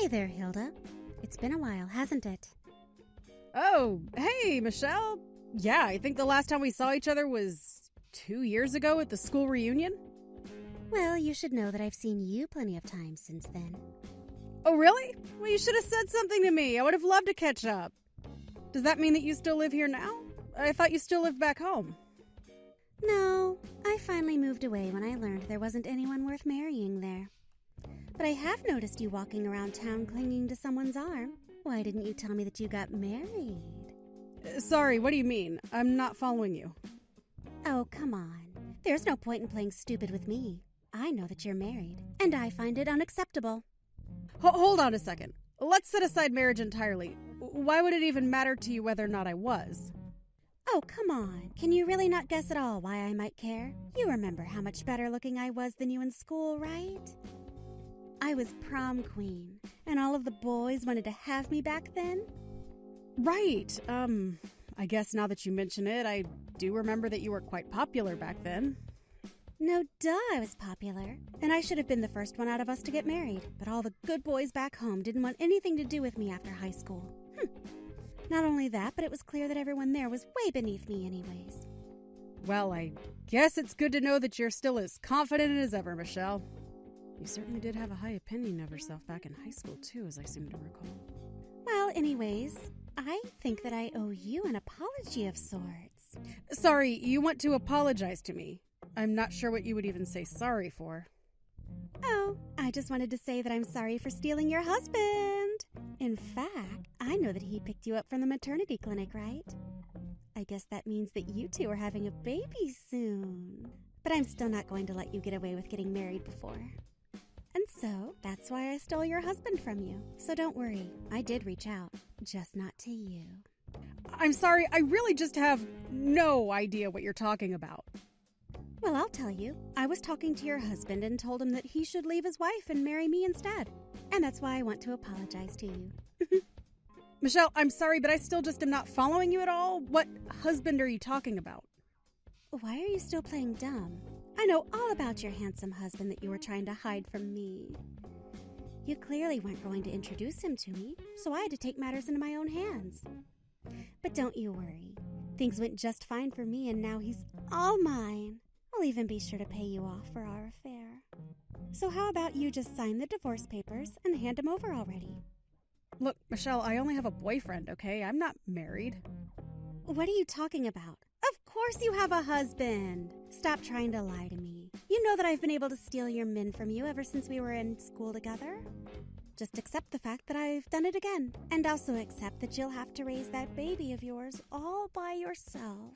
Hey there, Hilda. It's been a while, hasn't it? Oh, hey, Michelle. Yeah, I think the last time we saw each other was 2 years ago at the school reunion. Well, you should know that I've seen you plenty of times since then. Oh, really? Well, you should have said something to me. I would have loved to catch up. Does that mean that you still live here now? I thought you still lived back home. No, I finally moved away when I learned there wasn't anyone worth marrying there. But I have noticed you walking around town clinging to someone's arm. Why didn't you tell me that you got married? Sorry, what do you mean? I'm not following you. Oh, come on. There's no point in playing stupid with me. I know that you're married, and I find it unacceptable. Hold on a second. Let's set aside marriage entirely. Why would it even matter to you whether or not I was? Oh, come on. Can you really not guess at all why I might care? You remember how much better looking I was than you in school, right? I was prom queen, and all of the boys wanted to have me back then. Right. I guess now that you mention it, I do remember that you were quite popular back then. No duh, I was popular, and I should have been the first one out of us to get married, but all the good boys back home didn't want anything to do with me after high school. Not only that, but it was clear that everyone there was way beneath me anyways. Well, I guess it's good to know that you're still as confident as ever, Michelle. You certainly did have a high opinion of yourself back in high school, too, as I seem to recall. Well, anyways, I think that I owe you an apology of sorts. Sorry, you want to apologize to me. I'm not sure what you would even say sorry for. Oh, I just wanted to say that I'm sorry for stealing your husband. In fact, I know that he picked you up from the maternity clinic, right? I guess that means that you two are having a baby soon. But I'm still not going to let you get away with getting married before. And so, that's why I stole your husband from you. So don't worry, I did reach out, just not to you. I'm sorry, I really just have no idea what you're talking about. Well, I'll tell you. I was talking to your husband and told him that he should leave his wife and marry me instead. And that's why I want to apologize to you. Michelle, I'm sorry, but I still just am not following you at all. What husband are you talking about? Why are you still playing dumb? I know all about your handsome husband that you were trying to hide from me. You clearly weren't going to introduce him to me, so I had to take matters into my own hands. But don't you worry. Things went just fine for me, and now he's all mine. I'll even be sure to pay you off for our affair. So how about you just sign the divorce papers and hand them over already? Look, Michelle, I only have a boyfriend, okay? I'm not married. What are you talking about? Of course you have a husband. Stop trying to lie to me. You know that I've been able to steal your men from you ever since we were in school together. Just accept the fact that I've done it again. And also accept that you'll have to raise that baby of yours all by yourself.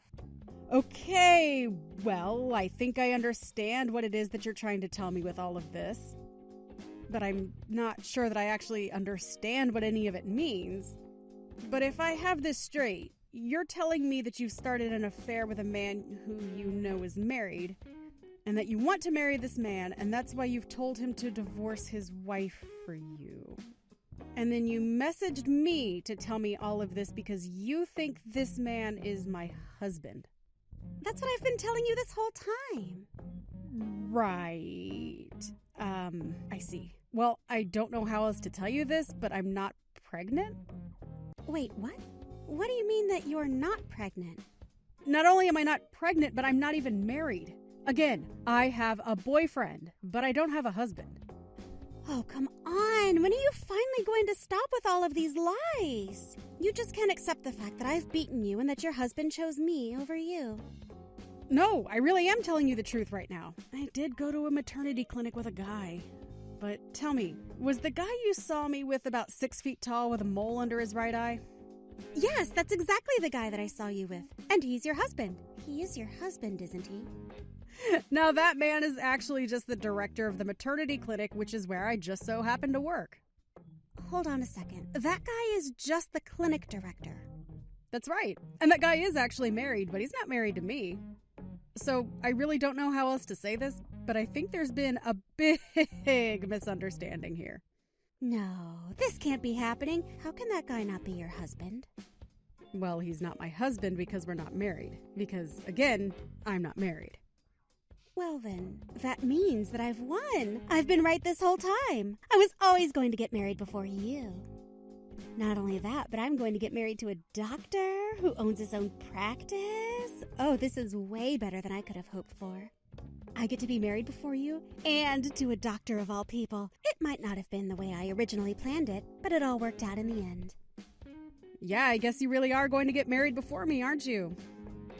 Okay, well, I think I understand what it is that you're trying to tell me with all of this. But I'm not sure that I actually understand what any of it means. But if I have this straight, you're telling me that you've started an affair with a man who you know is married, and that you want to marry this man, and that's why you've told him to divorce his wife for you. And then you messaged me to tell me all of this because you think this man is my husband. That's what I've been telling you this whole time. Right. I see. Well, I don't know how else to tell you this, but I'm not pregnant. Wait, what? What do you mean that you're not pregnant? Not only am I not pregnant, but I'm not even married. Again, I have a boyfriend, but I don't have a husband. Oh, come on. When are you finally going to stop with all of these lies? You just can't accept the fact that I've beaten you and that your husband chose me over you. No, I really am telling you the truth right now. I did go to a maternity clinic with a guy. But tell me, was the guy you saw me with about 6 feet tall with a mole under his right eye? Yes, that's exactly the guy that I saw you with. And he's your husband. He is your husband, isn't he? Now that man is actually just the director of the maternity clinic, which is where I just so happen to work. Hold on a second. That guy is just the clinic director. That's right. And that guy is actually married, but he's not married to me. So I really don't know how else to say this, but I think there's been a big misunderstanding here. No, this can't be happening. How can that guy not be your husband? Well, he's not my husband because we're not married. Because, again, I'm not married. Well then, that means that I've won. I've been right this whole time. I was always going to get married before you. Not only that, but I'm going to get married to a doctor who owns his own practice. Oh, this is way better than I could have hoped for. I get to be married before you, and to a doctor of all people. It might not have been the way I originally planned it, but it all worked out in the end. Yeah, I guess you really are going to get married before me, aren't you?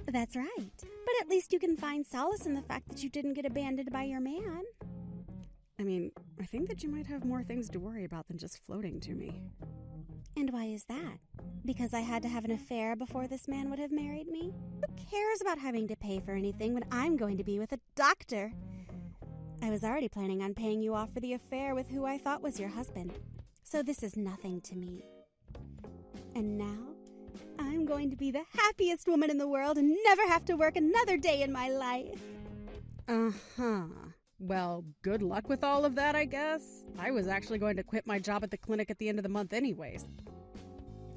That's right. But at least you can find solace in the fact that you didn't get abandoned by your man. I mean, I think that you might have more things to worry about than just floating to me. And why is that? Because I had to have an affair before this man would have married me? Who cares about having to pay for anything when I'm going to be with a doctor? I was already planning on paying you off for the affair with who I thought was your husband. So this is nothing to me. And now, I'm going to be the happiest woman in the world and never have to work another day in my life. Uh-huh. Well, good luck with all of that, I guess. I was actually going to quit my job at the clinic at the end of the month anyways.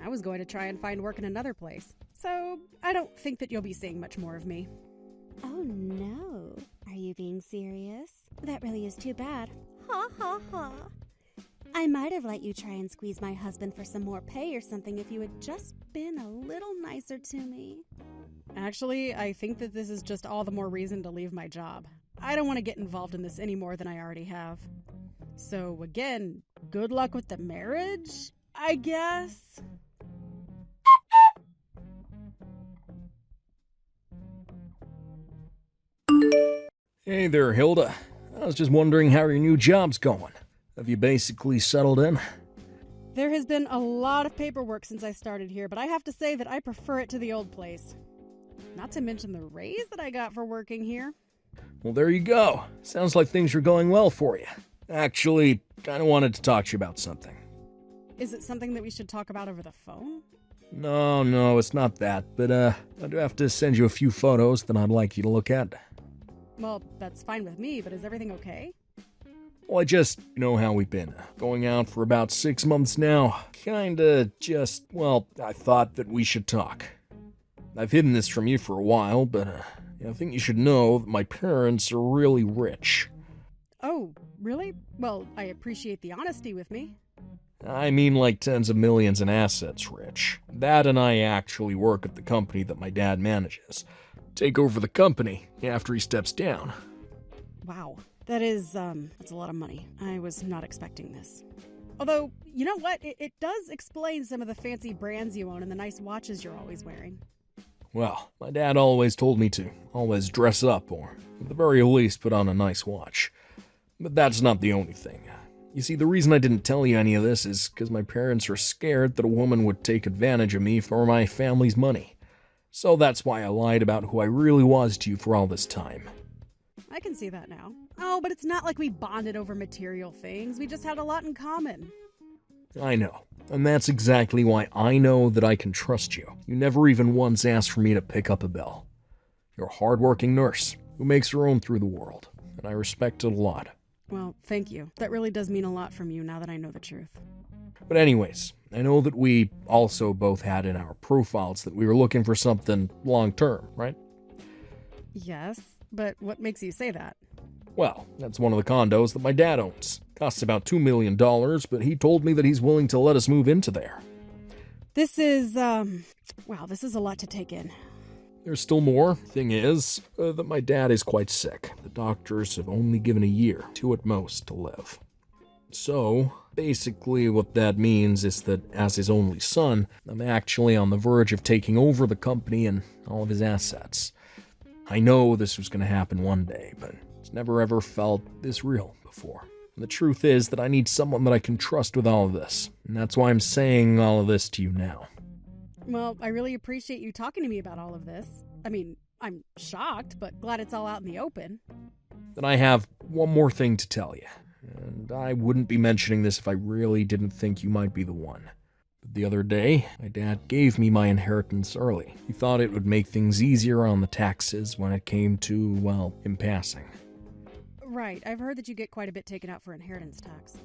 I was going to try and find work in another place. So, I don't think that you'll be seeing much more of me. Oh no. Are you being serious? That really is too bad. Ha ha ha. I might have let you try and squeeze my husband for some more pay or something if you had just been a little nicer to me. Actually, I think that this is just all the more reason to leave my job. I don't want to get involved in this any more than I already have. So again, good luck with the marriage, I guess? Hey there, Hilda. I was just wondering how your new job's going. Have you basically settled in? There has been a lot of paperwork since I started here, but I have to say that I prefer it to the old place. Not to mention the raise that I got for working here. Well, there you go. Sounds like things are going well for you. Actually, kinda wanted to talk to you about something. Is it something that we should talk about over the phone? No, it's not that, but I do have to send you a few photos that I'd like you to look at. Well, that's fine with me, but is everything okay? Well, you know how we've been. Going out for about 6 months now. I thought that we should talk. I've hidden this from you for a while, but I think you should know that my parents are really rich. Oh, really? Well, I appreciate the honesty with me. I mean like tens of millions in assets rich. Dad and I actually work at the company that my dad manages. Take over the company after he steps down. Wow. That's a lot of money. I was not expecting this. Although, you know what? It does explain some of the fancy brands you own and the nice watches you're always wearing. Well, my dad always told me to always dress up or, at the very least, put on a nice watch. But that's not the only thing. You see, the reason I didn't tell you any of this is because my parents are scared that a woman would take advantage of me for my family's money. So that's why I lied about who I really was to you for all this time. I can see that now. Oh, but it's not like we bonded over material things. We just had a lot in common. I know. And that's exactly why I know that I can trust you. You never even once asked for me to pick up a bill. You're a hard-working nurse who makes her own through the world, and I respect it a lot. Well, thank you. That really does mean a lot from you now that I know the truth. But anyways, I know that we also both had in our profiles that we were looking for something long-term, right? Yes, but what makes you say that? Well, that's one of the condos that my dad owns. Costs about $2 million, but he told me that he's willing to let us move into there. This is a lot to take in. There's still more. Thing is, that my dad is quite sick. The doctors have only given a year, 2 at most, to live. So, basically what that means is that as his only son, I'm actually on the verge of taking over the company and all of his assets. I know this was going to happen one day, but it's never ever felt this real before. And the truth is that I need someone that I can trust with all of this, and that's why I'm saying all of this to you now. Well, I really appreciate you talking to me about all of this. I mean, I'm shocked, but glad it's all out in the open. Then I have one more thing to tell you, and I wouldn't be mentioning this if I really didn't think you might be the one. But the other day, my dad gave me my inheritance early. He thought it would make things easier on the taxes when it came to, well, him passing. Right, I've heard that you get quite a bit taken out for inheritance tax.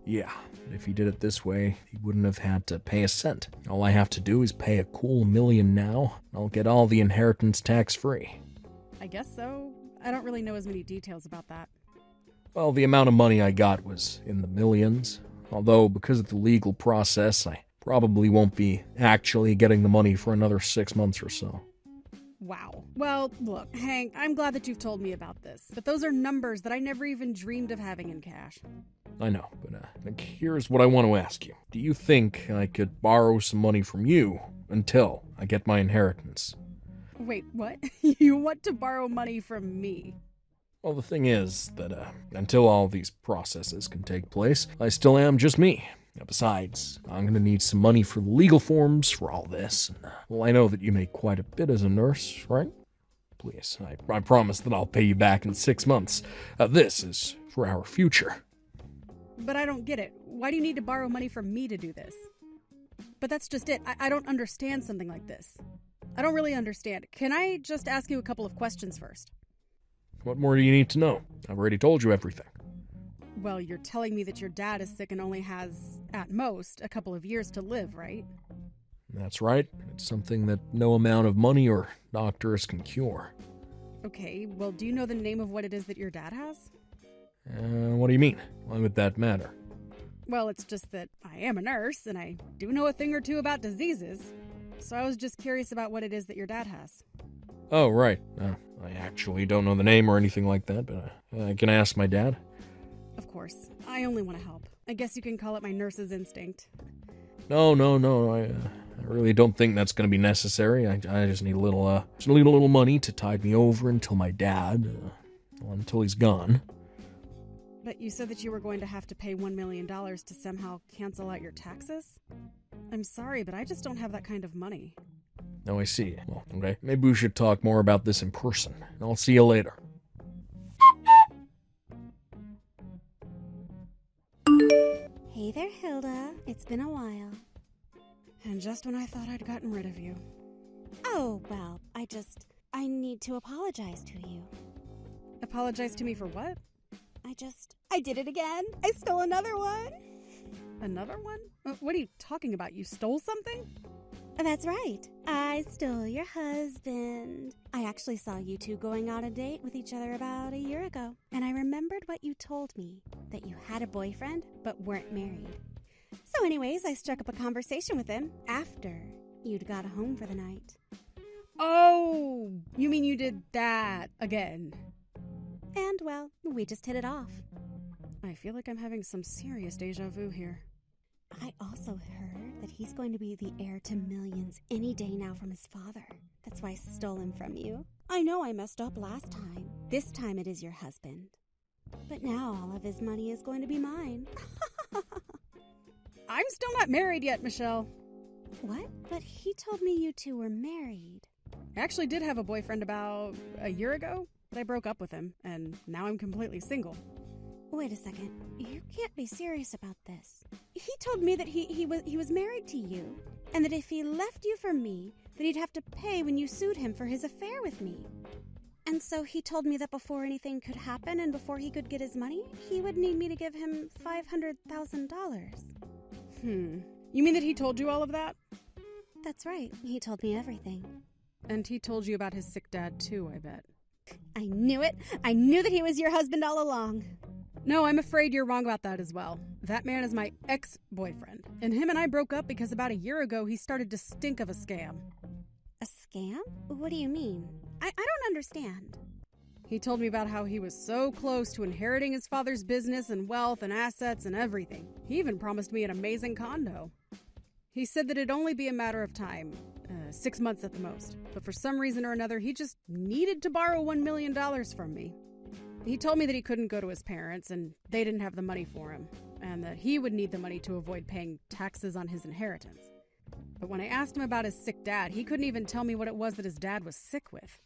Yeah, but if he did it this way, he wouldn't have had to pay a cent. All I have to do is pay a cool $1 million now, and I'll get all the inheritance tax-free. I guess so. I don't really know as many details about that. Well, the amount of money I got was in the millions, although because of the legal process, I probably won't be actually getting the money for another 6 months or so. Wow. Well, look, Hank, I'm glad that you've told me about this, but those are numbers that I never even dreamed of having in cash. I know, but here's what I want to ask you. Do you think I could borrow some money from you until I get my inheritance? Wait, what? You want to borrow money from me? Well, the thing is that until all these processes can take place, I still am just me. Besides, I'm going to need some money for the legal forms for all this. And, well, I know that you make quite a bit as a nurse, right? Please, I promise that I'll pay you back in 6 months. This is for our future. But I don't get it. Why do you need to borrow money from me to do this? But that's just it. I don't understand something like this. I don't really understand. Can I just ask you a couple of questions first? What more do you need to know? I've already told you everything. Well, you're telling me that your dad is sick and only has, at most, a couple of years to live, right? That's right. It's something that no amount of money or doctors can cure. Okay, well, do you know the name of what it is that your dad has? What do you mean? Why would that matter? Well, it's just that I am a nurse, and I do know a thing or two about diseases. So I was just curious about what it is that your dad has. Oh, right. I actually don't know the name or anything like that, but I can ask my dad. Of course. I only want to help. I guess you can call it my nurse's instinct. No. I really don't think that's going to be necessary. I just need a little money to tide me over until my dad, until he's gone. But you said that you were going to have to pay $1 million to somehow cancel out your taxes? I'm sorry, but I just don't have that kind of money. Oh, I see. Well, okay. Maybe we should talk more about this in person. I'll see you later. Hey there, Hilda. It's been a while. And just when I thought I'd gotten rid of you. Oh, well, I need to apologize to you. Apologize to me for what? I did it again. I stole another one. Another one? What are you talking about? You stole something? That's right. I stole your husband. I actually saw you two going on a date with each other about a year ago, and I remembered what you told me, that you had a boyfriend but weren't married. So anyways, I struck up a conversation with him after you'd got home for the night. Oh, you mean you did that again? And, well, we just hit it off. I feel like I'm having some serious deja vu here. I also heard that he's going to be the heir to millions any day now from his father. That's why I stole him from you. I know I messed up last time. This time it is your husband. But now all of his money is going to be mine. I'm still not married yet, Michelle. What? But he told me you two were married. I actually did have a boyfriend about a year ago, but I broke up with him, and now I'm completely single. Wait a second. You can't be serious about this. He told me that he was married to you, and that if he left you for me, that he'd have to pay when you sued him for his affair with me. And so he told me that before anything could happen and before he could get his money, he would need me to give him $500,000. You mean that he told you all of that? That's right. He told me everything. And he told you about his sick dad, too, I bet. I knew it. I knew that he was your husband all along. No, I'm afraid you're wrong about that as well. That man is my ex-boyfriend. And him and I broke up because about a year ago he started to stink of a scam. A scam? What do you mean? I don't understand. He told me about how he was so close to inheriting his father's business and wealth and assets and everything. He even promised me an amazing condo. He said that it'd only be a matter of time, 6 months at the most. But for some reason or another, he just needed to borrow $1 million from me. He told me that he couldn't go to his parents and they didn't have the money for him, and that he would need the money to avoid paying taxes on his inheritance. But when I asked him about his sick dad, he couldn't even tell me what it was that his dad was sick with.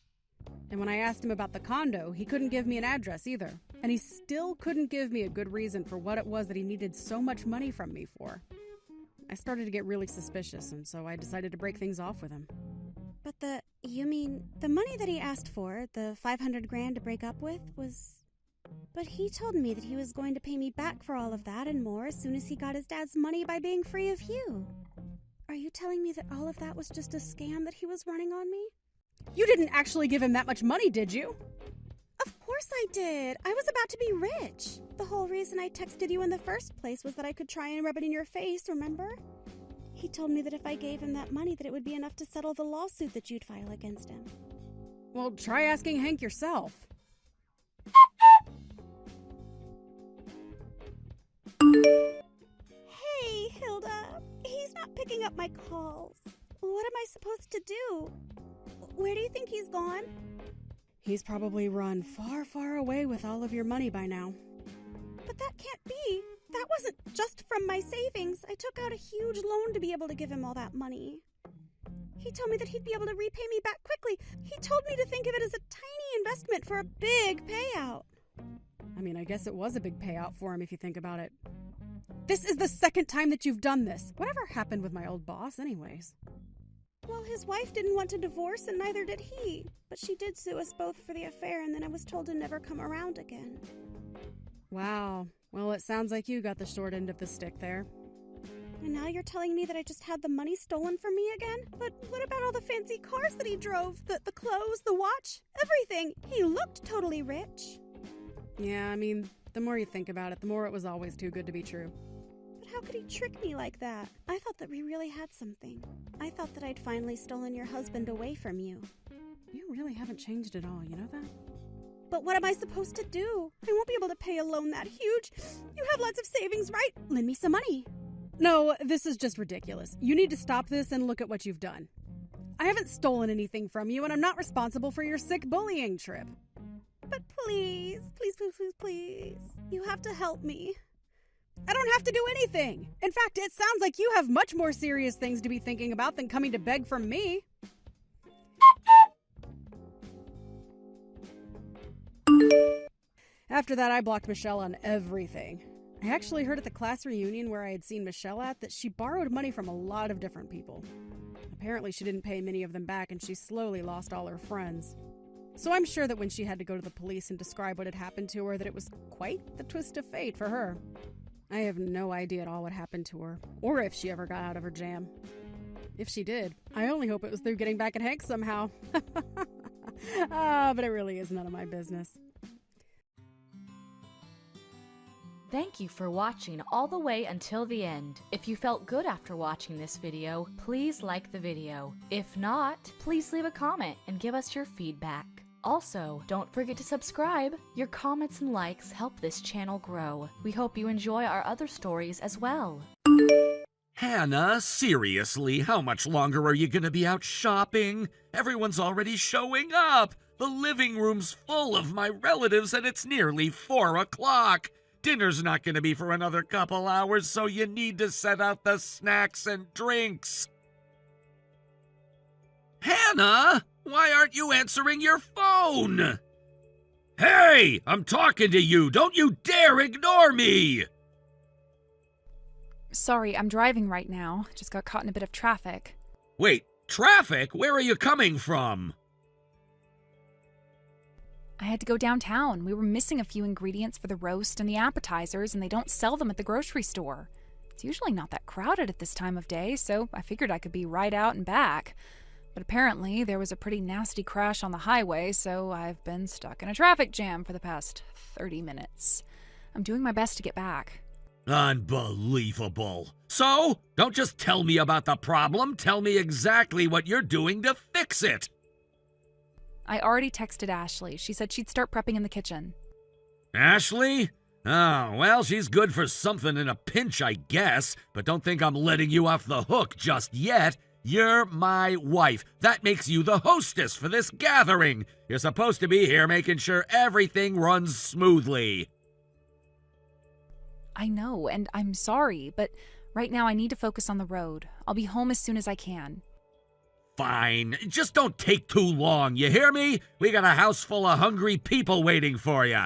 And when I asked him about the condo, he couldn't give me an address either. And he still couldn't give me a good reason for what it was that he needed so much money from me for. I started to get really suspicious, and so I decided to break things off with him. But you mean the money that he asked for, the $500,000 to break up with, was... But he told me that he was going to pay me back for all of that and more as soon as he got his dad's money by being free of you. Are you telling me that all of that was just a scam that he was running on me? You didn't actually give him that much money, did you? Of course I did. I was about to be rich. The whole reason I texted you in the first place was that I could try and rub it in your face, remember? He told me that if I gave him that money that it would be enough to settle the lawsuit that you'd file against him. Well, try asking Hank yourself. Hey, Hilda. He's not picking up my calls. What am I supposed to do? Where do you think he's gone? He's probably run far, far away with all of your money by now. But that can't be. That wasn't just from my savings. I took out a huge loan to be able to give him all that money. He told me that he'd be able to repay me back quickly. He told me to think of it as a tiny investment for a big payout. I mean, I guess it was a big payout for him if you think about it. This is the second time that you've done this. Whatever happened with my old boss anyways? Well, his wife didn't want to divorce and neither did he. But she did sue us both for the affair and then I was told to never come around again. Wow. Well, it sounds like you got the short end of the stick there. And now you're telling me that I just had the money stolen from me again? But what about all the fancy cars that he drove? The clothes, the watch, everything. He looked totally rich. Yeah, I mean, the more you think about it, the more it was always too good to be true. But how could he trick me like that? I thought that we really had something. I thought that I'd finally stolen your husband away from you. You really haven't changed at all, you know that? But what am I supposed to do? I won't be able to pay a loan that huge. You have lots of savings, right? Lend me some money. No, this is just ridiculous. You need to stop this and look at what you've done. I haven't stolen anything from you, and I'm not responsible for your sick bullying trip. But please, please, please, please, please. You have to help me. I don't have to do anything. In fact, it sounds like you have much more serious things to be thinking about than coming to beg from me. After that, I blocked Michelle on everything. I actually heard at the class reunion where I had seen Michelle at that she borrowed money from a lot of different people. Apparently, she didn't pay many of them back and she slowly lost all her friends. So I'm sure that when she had to go to the police and describe what had happened to her, that it was quite the twist of fate for her. I have no idea at all what happened to her, or if she ever got out of her jam. If she did, I only hope it was through getting back at Hank somehow. But it really is none of my business. Thank you for watching all the way until the end. If you felt good after watching this video, please like the video. If not, please leave a comment and give us your feedback. Also, don't forget to subscribe. Your comments and likes help this channel grow. We hope you enjoy our other stories as well. Hannah, seriously, how much longer are you gonna be out shopping? Everyone's already showing up. The living room's full of my relatives and it's nearly 4 o'clock. Dinner's not gonna be for another couple hours, so you need to set out the snacks and drinks. Hannah, why aren't you answering your phone? Hey, I'm talking to you. Don't you dare ignore me. Sorry, I'm driving right now. Just got caught in a bit of traffic. Wait, traffic? Where are you coming from? I had to go downtown. We were missing a few ingredients for the roast and the appetizers, and they don't sell them at the grocery store. It's usually not that crowded at this time of day, so I figured I could be right out and back. But apparently, there was a pretty nasty crash on the highway, so I've been stuck in a traffic jam for the past 30 minutes. I'm doing my best to get back. Unbelievable. So, don't just tell me about the problem. Tell me exactly what you're doing to fix it. I already texted Ashley. She said she'd start prepping in the kitchen. Ashley? Oh, well, she's good for something in a pinch, I guess. But don't think I'm letting you off the hook just yet. You're my wife. That makes you the hostess for this gathering. You're supposed to be here making sure everything runs smoothly. I know, and I'm sorry, but right now I need to focus on the road. I'll be home as soon as I can. Fine. Just don't take too long, you hear me? We got a house full of hungry people waiting for you.